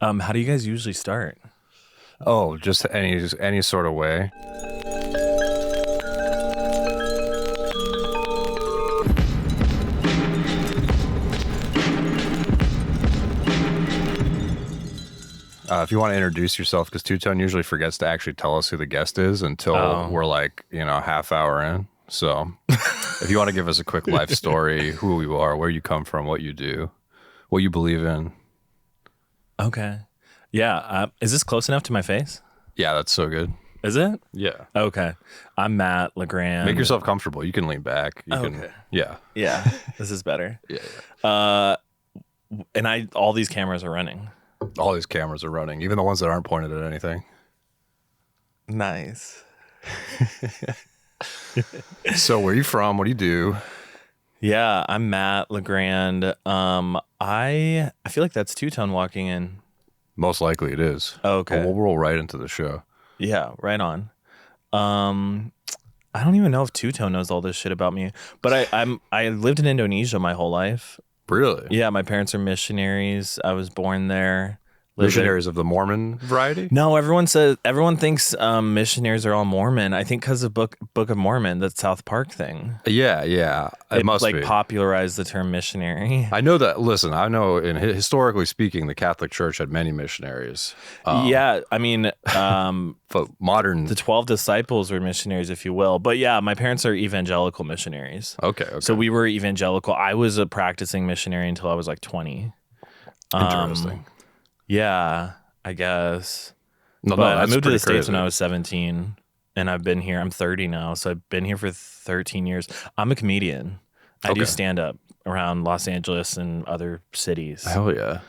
How do you guys usually start? Oh, just any sort of way. If you want to introduce yourself, because Two Tone usually forgets to actually tell us who the guest is until we're like, half hour in. So if you want to give us a quick life story, who you are, where you come from, what you do, what you believe in. Okay. Yeah. Is this close enough to my face? Yeah, that's so good. Is it? Yeah. Okay. I'm Matt LeGrande. Make yourself comfortable. You can lean back. You can. Okay. Yeah. Yeah. This is better. Yeah. And all these cameras are running. All these cameras are running, even the ones that aren't pointed at anything. Nice. So where are you from? What do you do? Yeah, I'm Matt LeGrande. I feel like that's Two Tone walking in. Most likely it is. Oh, okay. But we'll roll right into the show. Yeah, right on. I don't even know if Two Tone knows all this shit about me, but I lived in Indonesia my whole life. Really? Yeah, my parents are missionaries. I was born there. Missionaries of the Mormon variety? No, everyone thinks missionaries are all Mormon. I think because of Book of Mormon, that South Park thing. Yeah. It must like be. popularized the term missionary. I know that. Listen, I know historically speaking, the Catholic Church had many missionaries. Yeah, I mean, But modern. the 12 disciples were missionaries, if you will. But yeah, my parents are evangelical missionaries. Okay. So we were evangelical. I was a practicing missionary until I was like 20. Interesting. Yeah, I guess. No, But I that's moved to the pretty States when crazy. I was 17, and I've been here. I'm 30 now, so I've been here for 13 years. I'm a comedian. I do Okay. stand-up around Los Angeles and other cities. Hell yeah.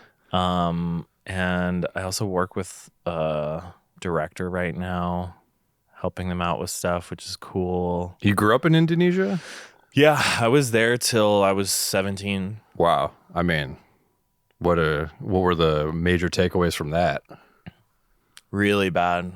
And I also work with a director right now, helping them out with stuff, which is cool. You grew up in Indonesia? Yeah, I was there till I was 17. Wow. I mean, what were the major takeaways from that? Really bad.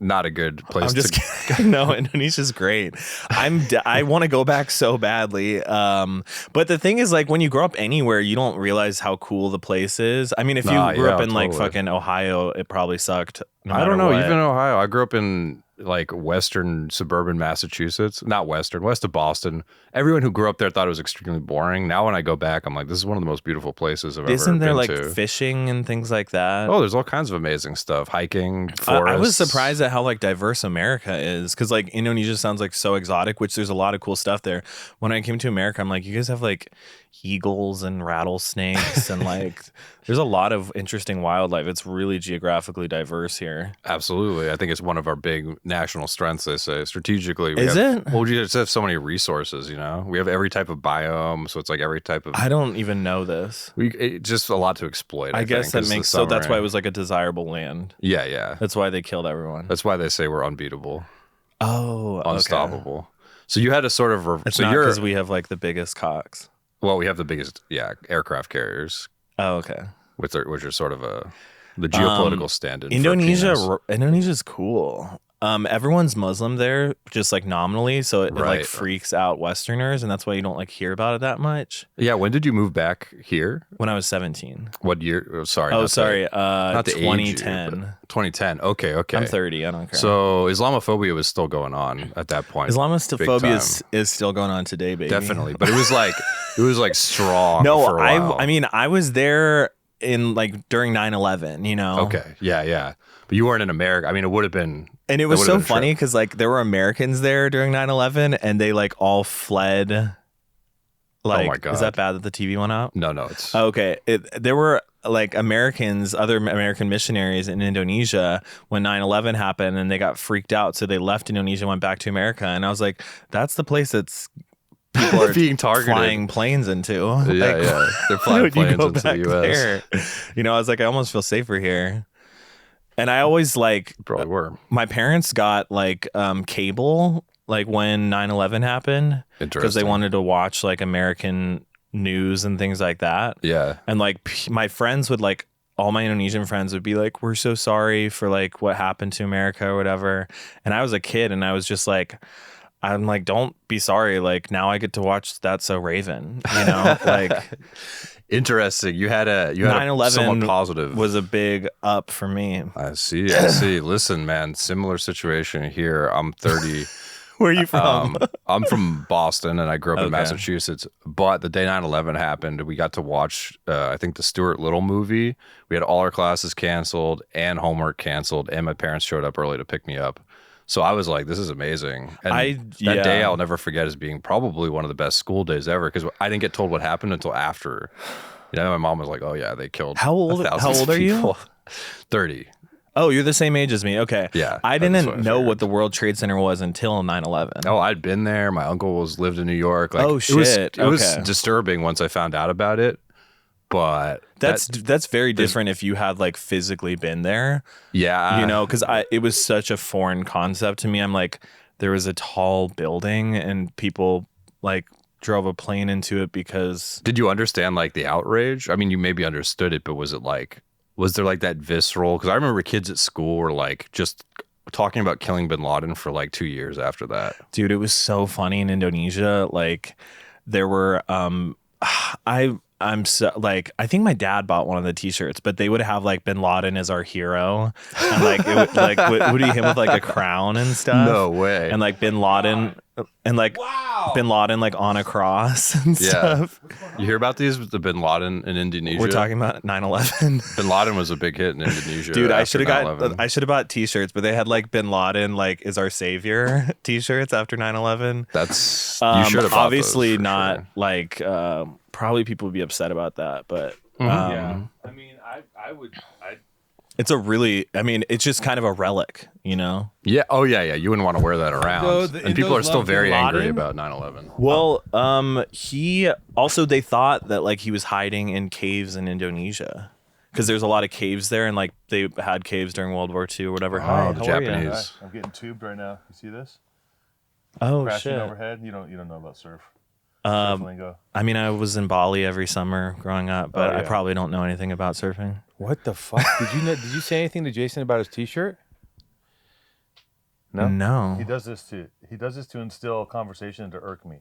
Not a good place I'm just to kidding. No, Indonesia's great. I want to go back so badly. But the thing is, like, when you grow up anywhere, you don't realize how cool the place is. I mean, if you grew up in like totally. fucking Ohio, it probably sucked. No I don't know. matter what. Even in Ohio, I grew up in like western suburban Massachusetts, not western, west of Boston. Everyone who grew up there thought it was extremely boring. Now, when I go back, I'm like, this is one of the most beautiful places I've Isn't ever there been like to. fishing and things like that? Oh, there's all kinds of amazing stuff. Hiking, I forests. was surprised at how like diverse America is, because like Indonesia sounds like so exotic, which there's a lot of cool stuff there. When I came to America, I'm like, you guys have like eagles and rattlesnakes and like there's a lot of interesting wildlife. It's really geographically diverse here. Absolutely. I think it's one of our big national strengths, they say. Strategically, Is it? Well, we just have so many resources, We have every type of biome, so it's like every type of... I don't even know this. just a lot to exploit, I guess think, that is the makes so that's why it summary. was like a desirable land. Yeah. That's why they killed everyone. That's why they say we're unbeatable, Oh, okay. unstoppable. So you had a sort of... It's so not you're... because we have like the biggest cocks. Well, we have the biggest, aircraft carriers, Oh, okay. which are sort of the geopolitical stand-in for penis. Indonesia's cool. Everyone's Muslim there, just like nominally, so it like Right. freaks out Westerners, and that's why you don't like hear about it that much. Yeah, when did you move back here? When I was 17. What year? Oh, sorry. Oh, not sorry. not the age year, 2010. but 2010. Okay. I'm 30. I don't care. So Islamophobia was still going on at that point. Islamophobia is still going on today, baby. Definitely, but it was like strong. No, for a while. I mean, I was there in like during 9/11. Okay, yeah, but you weren't in America. I mean, it would have been. And it was so funny because like there were Americans there during 9/11 and they like all fled. Like, my God. Is that bad that the TV went out? No, it's Okay. There were like other American missionaries in Indonesia when 9/11 happened and they got freaked out. So they left Indonesia and went back to America. And I was like, that's the place that's people are being targeted. flying planes into. Yeah. They're Why flying would you planes go into back the U.S. there? I was like, I almost feel safer here. And I always like Probably were. my parents got like cable like when 9/11 happened because they wanted to watch like American news and things like that. Yeah. And like my friends would like all my Indonesian friends would be like, we're so sorry for like what happened to America or whatever. And I was a kid and I was just like, I'm like, don't be sorry. Like now I get to watch That's So Raven, like Interesting. You had a 9/11 somewhat positive. was a big up for me. I see. Listen, man, similar situation here. I'm 30. Where are you from? I'm from Boston, and I grew up in Massachusetts. But the day 9/11 happened, we got to watch, I think, the Stuart Little movie. We had all our classes canceled and homework canceled, and my parents showed up early to pick me up. So I was like, this is amazing. And that day I'll never forget as being probably one of the best school days ever, because I didn't get told what happened until after. My mom was like, oh, yeah, they killed How old are you? 30. Oh, you're the same age as me. Okay. Yeah. I didn't know what the World Trade Center was until 9/11. Oh, I'd been there. My uncle lived in New York. Like, oh, shit. It was disturbing once I found out about it. But that's very different if you had like physically been there. Yeah. Because it was such a foreign concept to me. I'm like, there was a tall building and people like drove a plane into it because. Did you understand like the outrage? I mean, you maybe understood it, but was there like that visceral? Because I remember kids at school were like just talking about killing bin Laden for like 2 years after that. Dude, it was so funny in Indonesia. Like there were I'm so like, I think my dad bought one of the t-shirts, but they would have like bin Laden as our hero, and like it would like would be him with like a crown and stuff. No way. And like bin Laden and like bin Laden like on a cross and stuff. You hear about these with the bin Laden in Indonesia? We're talking about 9/11. Bin Laden was a big hit in Indonesia. Dude, I should have bought t-shirts, but they had like bin Laden like is our savior t-shirts after 9/11. That's you should have obviously not sure. Like probably people would be upset about that, but yeah. I mean, I would. It's it's just kind of a relic, Yeah. Oh, yeah. You wouldn't want to wear that around. And people are still very angry about 9/11. Well, they thought that like he was hiding in caves in Indonesia because there's a lot of caves there, and like they had caves during World War II or whatever. Oh, the Japanese. I'm getting tubed right now. You see this? Oh, crashing shit. Overhead. You don't know about surf. I mean, I was in Bali every summer growing up, but I probably don't know anything about surfing. What the fuck? Did you say anything to Jason about his t-shirt? No. He does this to instill conversation and to irk me.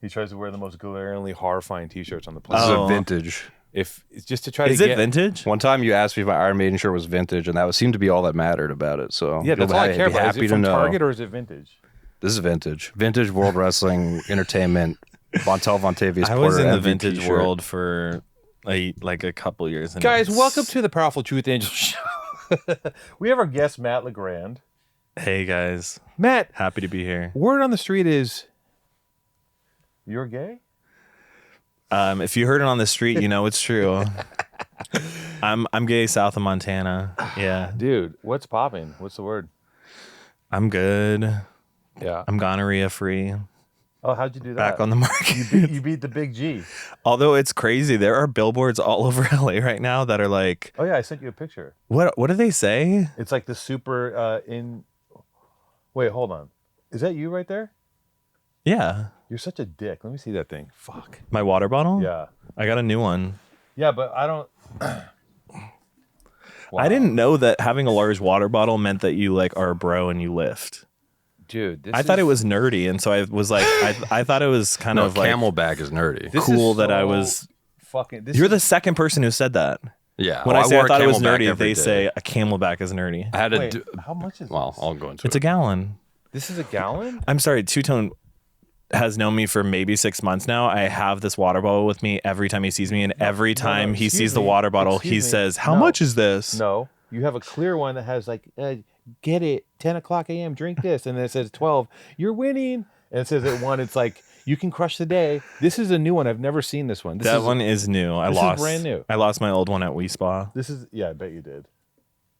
He tries to wear the most glaringly horrifying t-shirts on the planet. This is a vintage. If it's just to try is to it get vintage? One time you asked me if my Iron Maiden shirt was vintage, and that seemed to be all that mattered about it. So yeah, that's all I care about. Is it from Target know. or is it vintage? This is vintage. Vintage World Wrestling Entertainment. Vontel Vontavious I Porter was in the MVP vintage shirt. world for like a couple years. Guys, welcome to the Powerful Truth Angel Show. We have our guest, Matt LeGrande. Hey, guys. Matt. Happy to be here. Word on the street is... You're gay? If you heard it on the street, you know it's true. I'm gay south of Montana. Yeah. Dude, what's popping? What's the word? I'm good. Yeah. I'm gonorrhea free. Oh, how'd you do that? Back on the market. You beat the big G. Although it's crazy, there are billboards all over LA right now that are like. Oh yeah, I sent you a picture. What do they say? It's like the super Wait, hold on. Is that you right there? Yeah. You're such a dick. Let me see that thing. Fuck. My water bottle? Yeah. I got a new one. Yeah, but I don't. Wow. I didn't know that having a large water bottle meant that you like are a bro and you lift. Dude, I thought it was nerdy, and so I was like, I thought it was kind of like Camelback is nerdy. Cool that I was. Fucking. You're the second person who said that. Yeah. When I say I thought it was nerdy, they say a Camelback is nerdy. I had to. How much is? Well, this? I'll go into it. It's a gallon. This is a gallon? I'm sorry, Two Tone has known me for maybe 6 months now. I have this water bottle with me every time he sees me, and every time he sees the water bottle, he says, "How much is this?" No, you have a clear one that has like. Get it, 10 o'clock a.m., drink this. And then it says 12, you're winning. And it says at 1, it's like, you can crush the day. This is a new one. I've never seen this one. That one is new. This is brand new. I lost my old one at Wi-Spa. This is, yeah, I bet you did.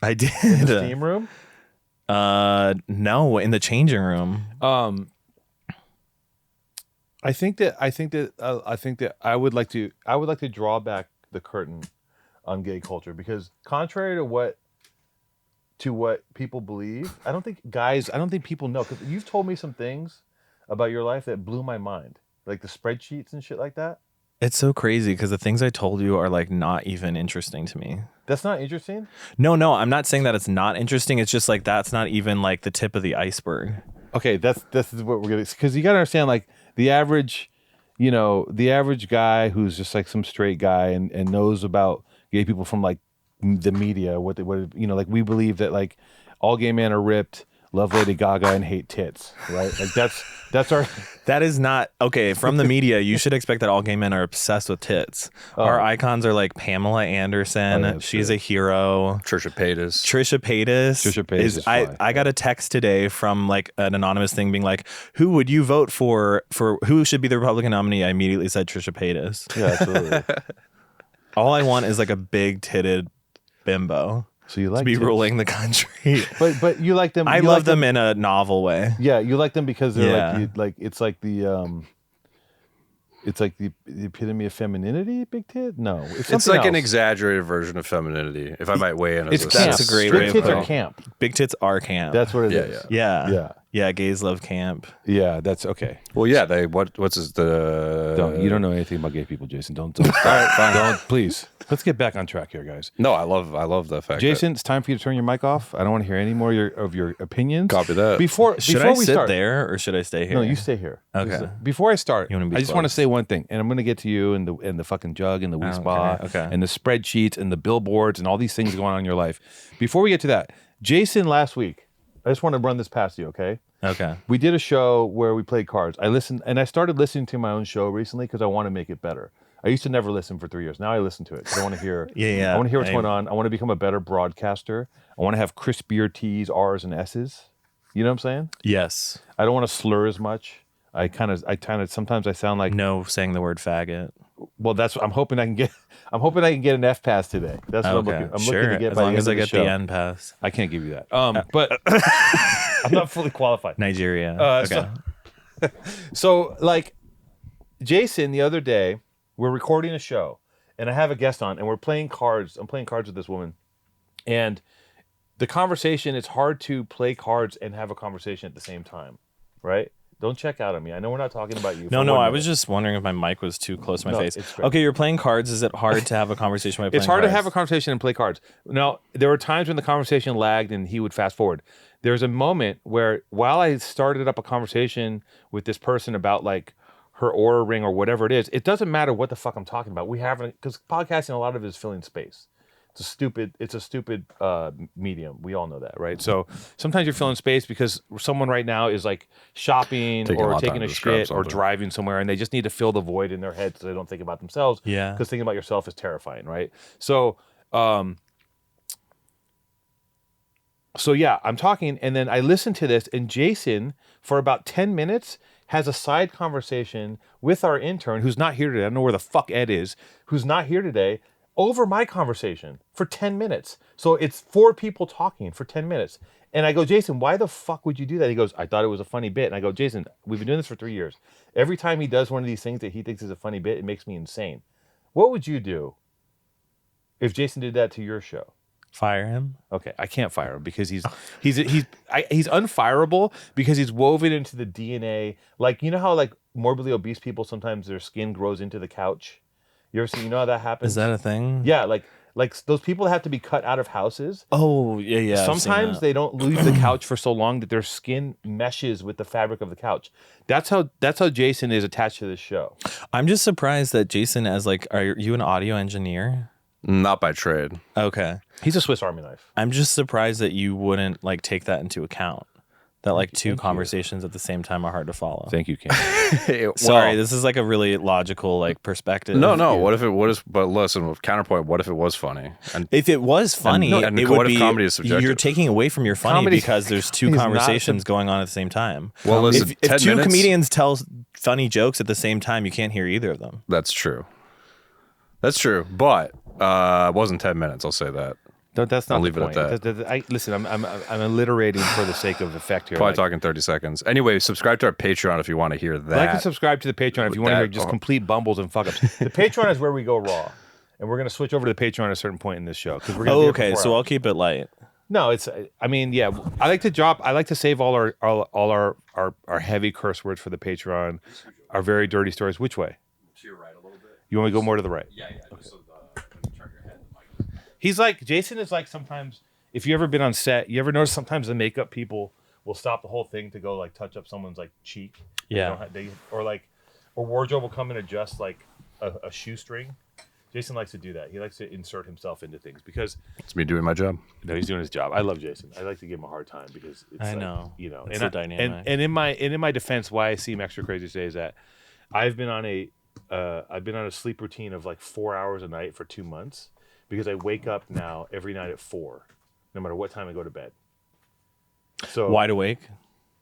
I did. In the steam room? No, in the changing room. I think that I would like to draw back the curtain on gay culture, because contrary to what people believe, I don't think people know, because you've told me some things about your life that blew my mind, like the spreadsheets and shit like that. It's so crazy because the things I told you are like not even interesting to me. That's not interesting? No, I'm not saying that it's not interesting. It's just like that's not even like the tip of the iceberg. Okay, this is what we're gonna, because you gotta understand, like the average, you know, the average guy who's just like some straight guy and knows about gay people from like the media, what you know, like we believe that like all gay men are ripped, love Lady Gaga, and hate tits, right? Like that's our. That is not okay. From the media, you should expect that all gay men are obsessed with tits. Our icons are like Pamela Anderson. yeah, She's true. a hero. Trisha Paytas. Trisha Paytas is fine. I got a text today from like an anonymous thing being like, who would you vote for who should be the Republican nominee? I immediately said Trisha Paytas. Yeah, absolutely. All I want is like a big titted bimbo So you like to be tits. ruling the country. but you like them. I you love like them in a novel way. Yeah, you like them because they're Yeah. like it's like the epitome of femininity. Big tit? No, it's It's something like an else. exaggerated version of femininity, if I might weigh in. As It's a camp. That's a great Big way of tits putting are it. camp. Big tits are camp. That's what it Yeah, is. yeah. Yeah. Yeah, gays love camp. Yeah, that's okay. Well, yeah. They what's his the? You don't know anything about gay people, Jason. Don't start. All right, fine. Don't please. Let's get back on track here, guys. No, I love the fact. Jason, it's time for you to turn your mic off. I don't want to hear any more of your opinions. Copy that. Before Should I we sit start, there or should I stay here? No, you stay here. Okay. Before I start, You wanna be I just want to close. say one thing, and I'm going to get to you and the fucking jug and the Wii Spa okay. and the spreadsheets and the billboards and all these things going on in your life. Before we get to that, Jason, last week, I just want to run this past you, okay? Okay. We did a show where we played cards. I started listening to my own show recently because I want to make it better. I used to never listen for 3 years. Now I listen to it 'cause I want to hear. Yeah. I want to hear what's going on. I want to become a better broadcaster. I want to have crispier T's, R's, and S's. You know what I'm saying? Yes. I don't want to slur as much. I kind of sometimes I sound like No saying the word faggot. well. That's what I'm hoping I can get. I'm hoping I can get an F pass today. That's what I'm looking. I'm sure. looking to get as by long the as end I of get show. the end pass. I can't give you that. But I'm not fully qualified. Nigeria. Okay. So like Jason, the other day, we're recording a show and I have a guest on and we're playing cards. I'm playing cards with this woman. And the conversation, it's hard to play cards and have a conversation at the same time, right? Don't check out on me. I know we're not talking about you. No, for no. 1 I minute. was just wondering if my mic was too close to my No, face. it's great. Okay, you're playing cards. Is it hard to have a conversation while playing It's hard cards? to have a conversation and play cards. Now, there were times when the conversation lagged and he would fast forward. There's a moment where while I started up a conversation with this person about like her Aura ring or whatever it is, it doesn't matter what the fuck I'm talking about. We haven't, because podcasting, a lot of it is filling space. It's a stupid medium. We all know that, right? So sometimes you're filling space because someone right now is like shopping Taking a lot or of taking time a to describe shit or something. driving somewhere and they just need to fill the void in their head so they don't think about themselves. Yeah. Because thinking about yourself is terrifying, right? So yeah, I'm talking and then I listen to this and Jason, for about 10 minutes, has a side conversation with our intern who's not here today. I don't know where the fuck Ed is, who's not here today, over my conversation for 10 minutes. So it's 4 people talking for 10 minutes. And I go, Jason, why the fuck would you do that? He goes, I thought it was a funny bit. And I go, Jason, we've been doing this for 3 years. Every time he does one of these things that he thinks is a funny bit, it makes me insane. What would you do if Jason did that to your show? Fire him. Okay, I can't fire him because he's unfireable because he's woven into the DNA. Like, you know how like morbidly obese people, sometimes their skin grows into the couch? You ever seen, you know how that happens? Is that a thing? Yeah, like those people that have to be cut out of houses. Oh, yeah. I've seen Sometimes that. they don't leave the couch for so long that their skin meshes with the fabric of the couch. That's how Jason is attached to this show. I'm just surprised that Jason, as like, are you an audio engineer? Not by trade. Okay. He's a Swiss Army knife. I'm just surprised that you wouldn't like take that into account. That like two Thank you. conversations at the same time are hard to follow. Thank you, Ken. Sorry, this is like a really logical like perspective. No. What if it was? But listen, with counterpoint, what if it was funny? And If it was funny, and it what would if be comedy is subjective? you're taking away from your funny Comedy because there's two is not conversations going on at the same time. Well, listen, if 10 two minutes? comedians tell funny jokes at the same time, you can't hear either of them. That's true. That's true. But it wasn't 10 minutes. I'll say that. That's not I'll the leave it at point. that. Listen, I'm alliterating for the sake of effect here. Probably Like, talking 30 seconds. Anyway, subscribe to our Patreon if you want to hear that. like and subscribe to the Patreon if you want to That- hear just complete bumbles and fuck ups. The Patreon is where we go raw, and we're going to switch over to the Patreon at a certain point in this show because we're going to. Oh, okay. So I'll keep it light. No, it's. I mean, yeah. I like to save all our heavy curse words for the Patreon, our very dirty stories. Which way? To your right a little bit. You want me to go more to the right? Yeah. Just so when you turn your head, the mic. He's like Jason is like sometimes. If you ever been on set, you ever notice sometimes the makeup people will stop the whole thing to go like touch up someone's like cheek. Yeah. Or like or wardrobe will come and adjust like a shoestring. Jason likes to do that. He likes to insert himself into things because It's me doing my job. no, he's doing his job. I love Jason. I like to give him a hard time because it's I like, know. you know, It's and the dynamic. And in my defense, why I seem extra crazy today is that I've been on a sleep routine of like 4 hours a night for 2 months because I wake up now every night at 4, no matter what time I go to bed. So Wide awake.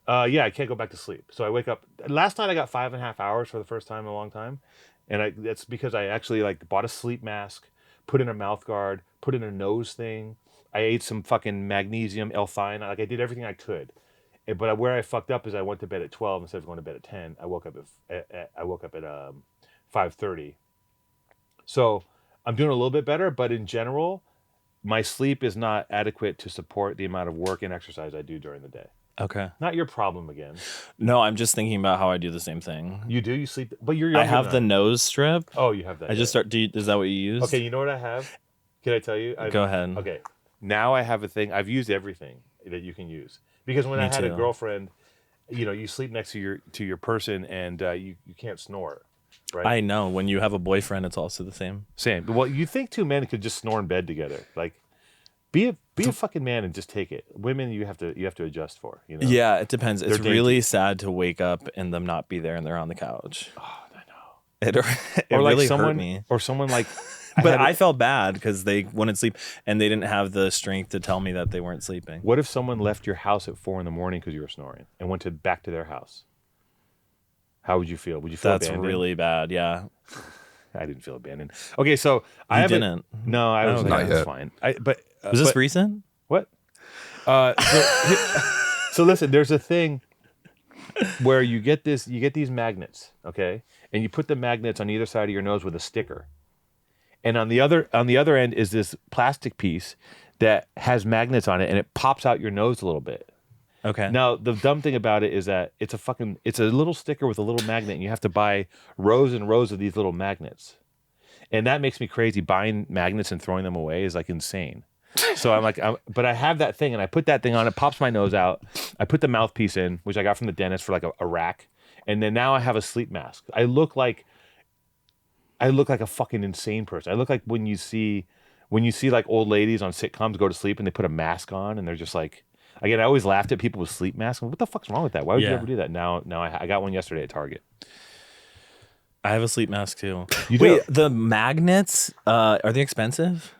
yeah, I can't go back to sleep. So I wake up. Last night I got 5.5 hours for the first time in a long time, and that's because I actually like bought a sleep mask, put in a mouth guard, put in a nose thing. I ate some fucking magnesium L-theanine. Like I did everything I could, but where I fucked up is I went to bed at 12 instead of going to bed at 10. I woke up at 5:30. So I'm doing a little bit better, but in general, my sleep is not adequate to support the amount of work and exercise I do during the day. Okay. Not your problem again. No, I'm just thinking about how I do the same thing. You do? You sleep? But you're I younger have than the I am. nose strip. Oh, you have that. I just start. Is that what you use? Okay, you know what I have? Can I tell you? Go ahead. Okay. Now I have a thing. I've used everything that you can use. Because when Me I had a too. girlfriend, you know, you sleep next to your person and you can't snore. Right? I know. When you have a boyfriend, it's also the same. Same. Well, you think two men could just snore in bed together. Like be a fucking man and just take it. Women you have to adjust for, you know. Yeah, it depends. It's They're really sad to wake up and them not be there and they're on the couch. Oh, I know. It Or like really someone hurt me. or someone like But I felt bad because they wouldn't sleep and they didn't have the strength to tell me that they weren't sleeping. What if someone left your house at 4 a.m. because you were snoring and went back to their house? How would you feel? Would you feel That's abandoned? really bad. Yeah. I didn't feel abandoned. Okay, so I You haven't. didn't. No, I was Okay. like, Not that's yet. fine. Was this but- recent? what? So listen, there's a thing where you get these magnets, okay, and you put the magnets on either side of your nose with a sticker, and on the other end is this plastic piece that has magnets on it, and it pops out your nose a little bit. Okay. Now, the dumb thing about it is that it's a little sticker with a little magnet, and you have to buy rows and rows of these little magnets. And that makes me crazy. Buying magnets and throwing them away is like insane. So I'm like, but I have that thing, and I put that thing on, it pops my nose out. I put the mouthpiece in, which I got from the dentist for like a rack. And then now I have a sleep mask. I look like a fucking insane person. I look like when you see like old ladies on sitcoms go to sleep and they put a mask on and they're just like, again, I always laughed at people with sleep masks. What the fuck's wrong with that? Why would you Yeah. ever do that? Now I got one yesterday at Target. I have a sleep mask too. You do? Wait, the magnets, are they expensive?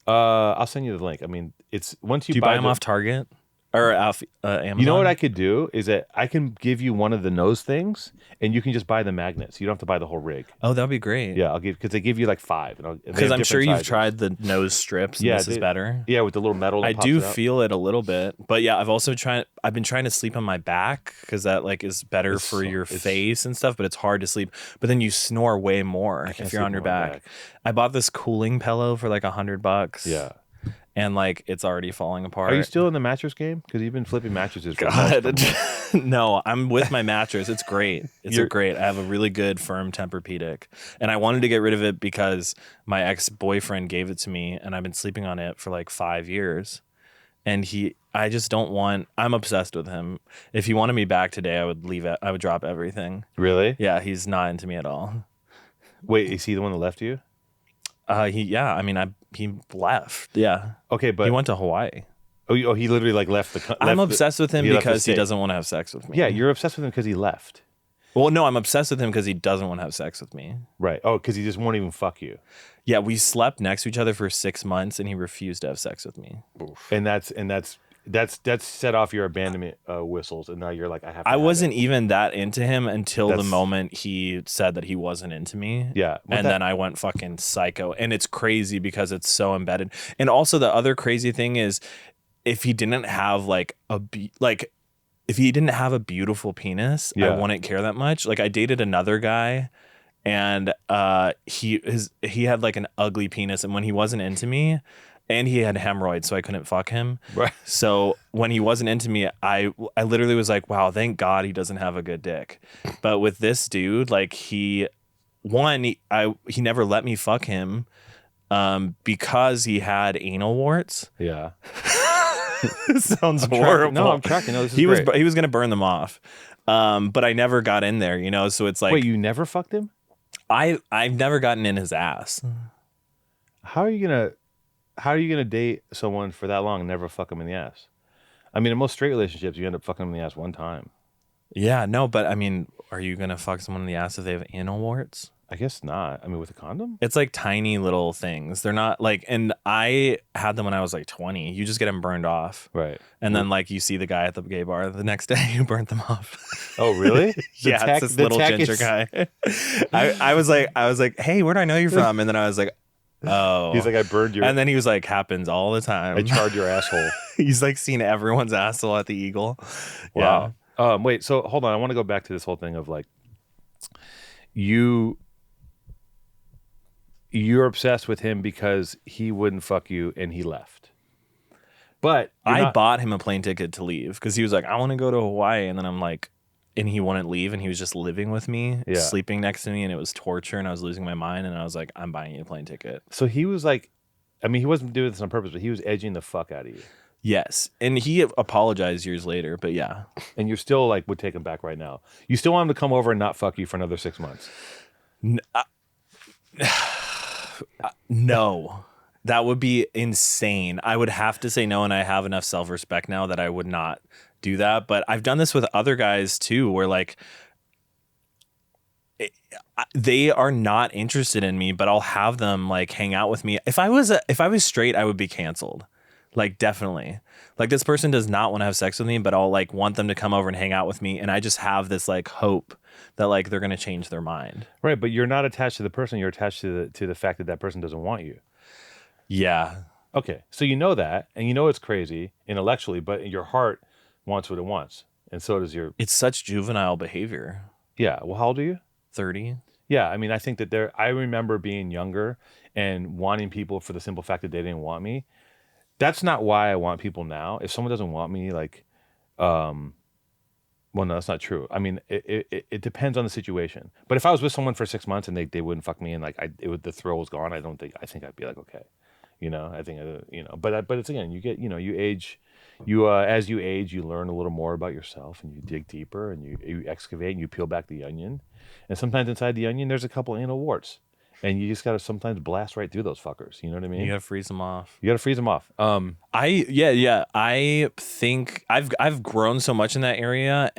I'll send you the link. I mean, it's once you Do you buy them off Target or off Amazon? You know what I could do is that I can give you one of the nose things, and you can just buy the magnets. You don't have to buy the whole rig. Oh, that'd be great. Yeah, I'll give because they give you like 5. Because I'm sure you've tried the nose strips. And Yeah, this is better. Yeah, with the little metal. that I pops do it out. feel it a little bit, but yeah, I've been trying to sleep on my back because that like is better It's for so- your it's- face and stuff. But it's hard to sleep. But then you snore way more can't if you're on sleep your on my back. back. I bought this cooling pillow for like $100. Yeah. and like it's already falling apart. Are you still in the mattress game? Because you've been flipping mattresses. For multiple God, months. no, I'm with my mattress. It's great. It's You're- great. I have a really good firm Tempur-Pedic, and I wanted to get rid of it because my ex-boyfriend gave it to me, and I've been sleeping on it for like 5 years. And I just don't want. I'm obsessed with him. If he wanted me back today, I would leave it. I would drop everything. Really? Yeah, he's not into me at all. Wait, is he the one that left you? He left. Yeah, Okay, but he went to Hawaii. he literally like left the. I'm obsessed with him he left the because he state. doesn't want to have sex with me. Yeah, you're obsessed with him because he left. Well, no, I'm obsessed with him because he doesn't want to have sex with me. Right. Oh, because he just won't even fuck you. Yeah, we slept next to each other for 6 months, and he refused to have sex with me. And that's set off your abandonment whistles, and now you're like, I have. To I have wasn't it. even that into him until the That's- moment he said that he wasn't into me. Yeah, And then I went fucking psycho. And it's crazy because it's so embedded. And also the other crazy thing is if he didn't have if he didn't have a beautiful penis, Yeah. I wouldn't care that much. Like I dated another guy and he had like an ugly penis, and when he wasn't into me, and he had hemorrhoids, so I couldn't fuck him. Right. So when he wasn't into me, I literally was like, wow, thank God he doesn't have a good dick. But with this dude, like he never let me fuck him because he had anal warts. Yeah. Sounds I'm tracking. horrible. No, I'm tracking. No, this is he great. was gonna burn them off, but I never got in there. You know, so it's like Wait, you never fucked him? I've never gotten in his ass. How are you gonna date someone for that long and never fuck him in the ass? I mean, in most straight relationships, you end up fucking them in the ass one time. Yeah, no, but I mean, are you gonna fuck someone in the ass if they have anal warts? I guess not. I mean, with a condom? It's like tiny little things. They're not like, and I had them when I was like 20. You just get them burned off. Right. And then like you see the guy at the gay bar the next day who burnt them off. Oh, really? Yeah, it's this little ginger guy. I was like, hey, where do I know you from? And then I was like, oh. He's like, I burned your... And then he was like, happens all the time. I charred your asshole. He's like seen everyone's asshole at the Eagle. Wow. Yeah. Wait, so hold on. I want to go back to this whole thing of like, you're obsessed with him because he wouldn't fuck you and he left. But I bought him a plane ticket to leave because he was like, I want to go to Hawaii. And then I'm like, and he wouldn't leave. And he was just living with me, sleeping next to me. And it was torture. And I was losing my mind. And I was like, I'm buying you a plane ticket. So he was like, I mean, he wasn't doing this on purpose, but he was edging the fuck out of you. Yes. And he apologized years later. But yeah. And you're still like, would take him back right now. You still want him to come over and not fuck you for another 6 months. No, that would be insane. I would have to say no, and I have enough self-respect now that I would not do that. But I've done this with other guys too, where like they are not interested in me, but I'll have them like hang out with me. If I was straight, I would be canceled. Like definitely. Like this person does not want to have sex with me, but I'll like want them to come over and hang out with me, and I just have this like hope that like they're going to change their mind. Right, but you're not attached to the person, you're attached to the fact that that person doesn't want you. Yeah. Okay, so you know that, and you know it's crazy intellectually, but your heart wants what it wants, and so does your... It's such juvenile behavior. Yeah, well, how old are you? 30. Yeah, I mean, I think that I remember being younger and wanting people for the simple fact that they didn't want me. That's not why I want people now. If someone doesn't want me, like, well, no, that's not true. I mean, it depends on the situation. But if I was with someone for 6 months and they wouldn't fuck me and like the thrill was gone, I think I'd be like, okay, you know, I think, you know, but it's again, you get, you know, you age, as you age, you learn a little more about yourself and you dig deeper and you excavate and you peel back the onion. And sometimes inside the onion, there's a couple anal warts. And you just got to sometimes blast right through those fuckers. You know what I mean? You got to freeze them off. You got to freeze them off. I think I've grown so much in that area,